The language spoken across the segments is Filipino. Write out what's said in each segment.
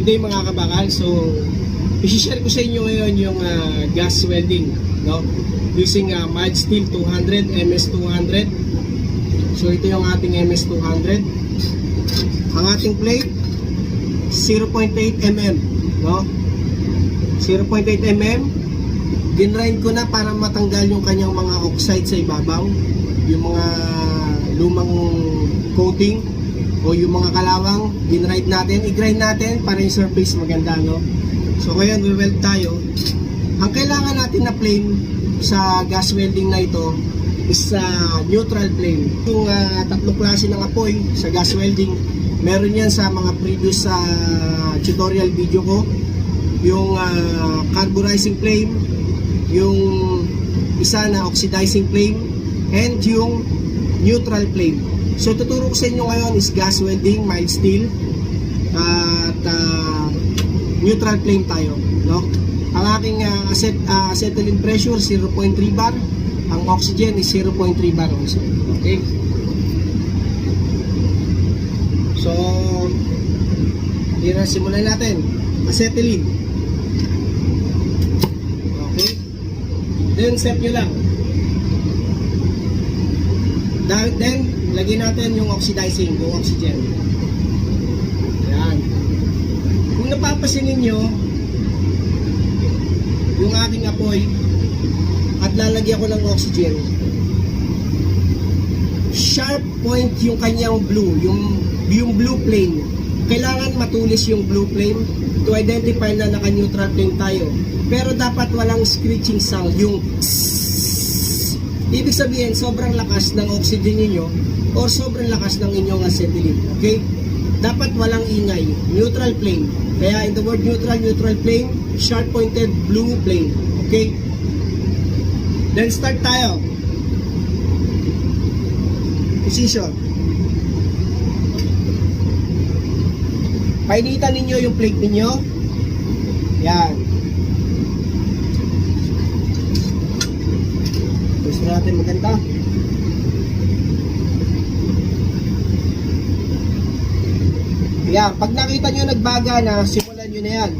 Good day mga kabakal. So, i-share ko sa inyo ngayon yung gas welding, no? Using mild steel 200, MS200. So, ito yung ating MS200. Ang ating plate, 0.8 mm, no? 0.8 mm. Ginrind ko na para matanggal yung kanyang mga oxide sa ibabaw, yung mga lumang coating o yung mga kalawang. Ginrind natin, i-grind natin para yung surface maganda, no? So ngayon, we-weld tayo. Ang kailangan natin na flame sa gas welding na ito is neutral flame. Yung tatlong klase ng apoy sa gas welding, meron yan sa mga previous tutorial video ko. Yung carburizing flame, yung isa na oxidizing flame, and yung neutral flame. So tuturo ko sa inyo ngayon is gas welding, mild steel, at neutral flame tayo, no? Ang aking acetylene pressure 0.3 bar, ang oxygen is 0.3 bar also. Okay? So here, simulan natin. Acetylene. Okay? Then set nyo lang. Then lagyan natin yung oxidizing, yung oxygen. Ayan. Kung napapasin ninyo yung aking apoy at lalagyan ko ng oxygen, sharp point yung kanyang blue, yung blue flame. Kailangan matulis yung blue flame to identify na naka-neutral flame tayo. Pero dapat walang screeching sound, yung ibig sabihin sobrang lakas ng oxygen niyo or sobrang lakas ng inyong acetylene. Okay? Dapat walang ingay. Neutral flame. Kaya in the word neutral, neutral flame, sharp pointed blue flame. Okay? Then start tayo. Position. Painitan ninyo yung plate ninyo. Yan. Gusto natin maganda. Yan, pag nakita nyo nagbaga na, simulan nyo na yan.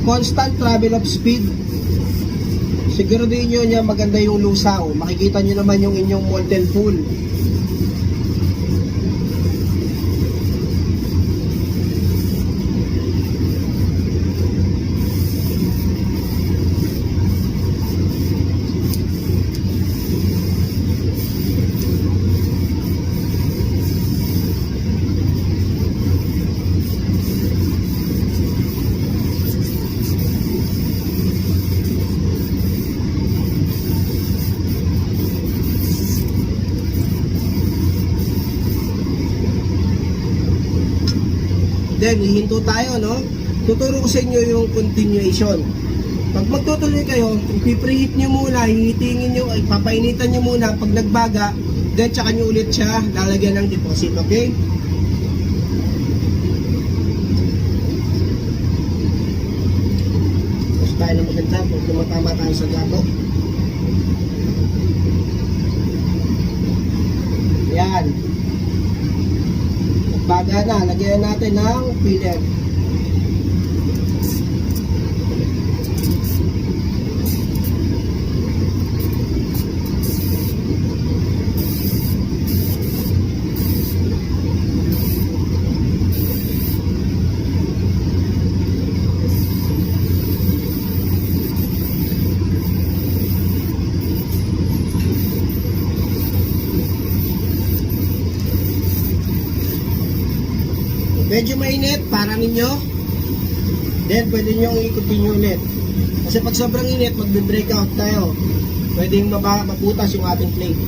Constant travel of speed. Siguraduhin nyo niya maganda yung lusaw. Makikita nyo naman yung inyong molten pool. Then, hihinto tayo, no? Tuturo ko sa inyo yung continuation. Pag magtutuloy kayo, ipipreheat nyo muna, hihitingin nyo, papainitan nyo muna. Pag nagbaga, then tsaka nyo ulit siya lalagyan ng deposit, okay? Tapos tayo na maganda kung tumatama tayo sa gato. Yan. Baga na, lagyan natin ng filler. Medyo mainit para ninyo. Then pwede nyo i-continue ulit. Kasi pag sobrang init, magbe-breakout tayo. Pwedeng maputas yung ating plate.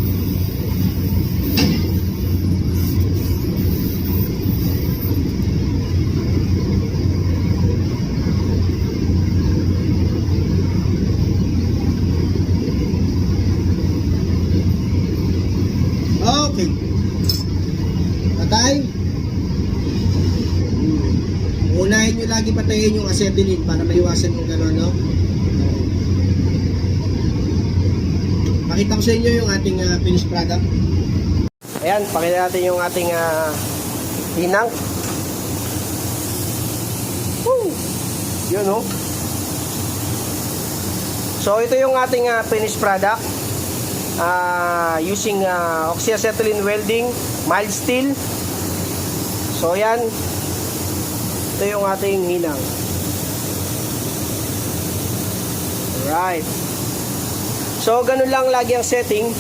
patayin yung acetylene para maiwasan yung gano'n, no? Pakita ko sa inyo yung ating finished product. Ayan, pakita natin yung ating hinang. Woo! Yun, no? So, ito yung ating finished product. Using oxyacetylene welding, mild steel. So, yan. Ito yung ating hinang. Alright. So, ganun lang lagi ang setting.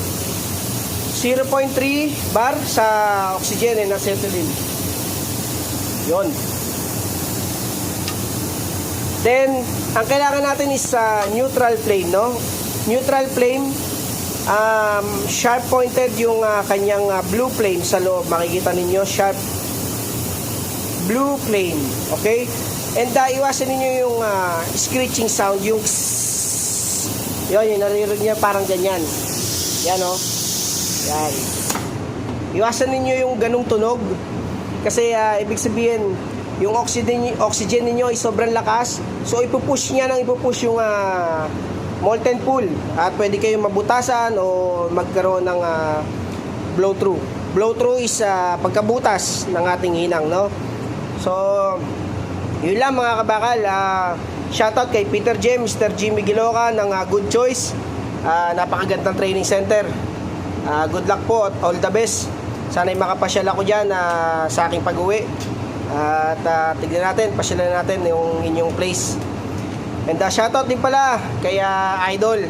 0.3 bar sa oxygen and acetylene. Yun. Then, ang kailangan natin is neutral flame, no? Neutral flame, sharp pointed yung kanyang blue flame sa loob. Makikita ninyo, sharp blue flame. Okay? And iwasan ninyo yung screeching sound, yung yun, yung naririnig niya parang ganyan. Yan, o. Yan. Iwasan ninyo yung ganung tunog. Kasi, ibig sabihin, yung oxygen ninyo ay sobrang lakas. So, ipupush niya yung molten pool. At pwede kayong mabutasan o magkaroon ng blow-through. Blow-through is pagkabutas ng ating hinang, no? So, yun lang mga kabakal. Shoutout kay Peter J, Mr. Jimmy Giloca ng Good Choice. Napakagandang training center. Good luck po at all the best. Sana'y makapasyal ako dyan sa aking pag-uwi. At tignan natin, pasyalan natin yung inyong place. And shoutout din pala kay Idol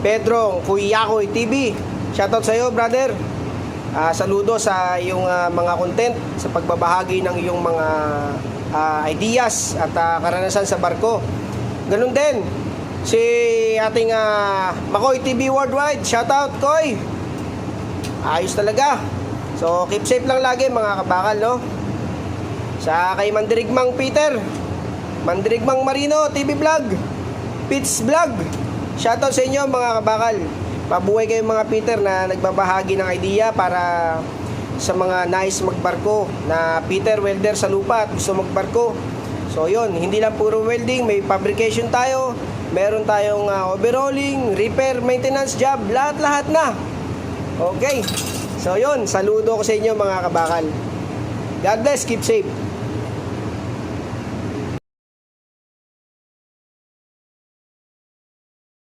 Pedro Kuyakoy TV. Shoutout sa iyo, brother. Saludo sa iyong mga content, sa pagbabahagi ng iyong mga ideas at karanasan sa barko. Ganun din si ating Makoy TV Worldwide. Shoutout, Koy. Ayos talaga. So keep safe lang lagi mga kabakal, no? Sa kay Mandirigmang Peter, Mandirigmang Marino TV Vlog, Pits Vlog. Shoutout sa inyo mga kabakal. Pabuhay kayong mga Peter na nagbabahagi ng idea para sa mga nais magbarko na Peter welder sa lupa at gusto magbarko. So yun, hindi lang puro welding, may fabrication tayo, meron tayong overhauling, repair, maintenance job, lahat-lahat na. Okay. So yun, saludo ko sa inyo mga kabakal. God bless, keep safe.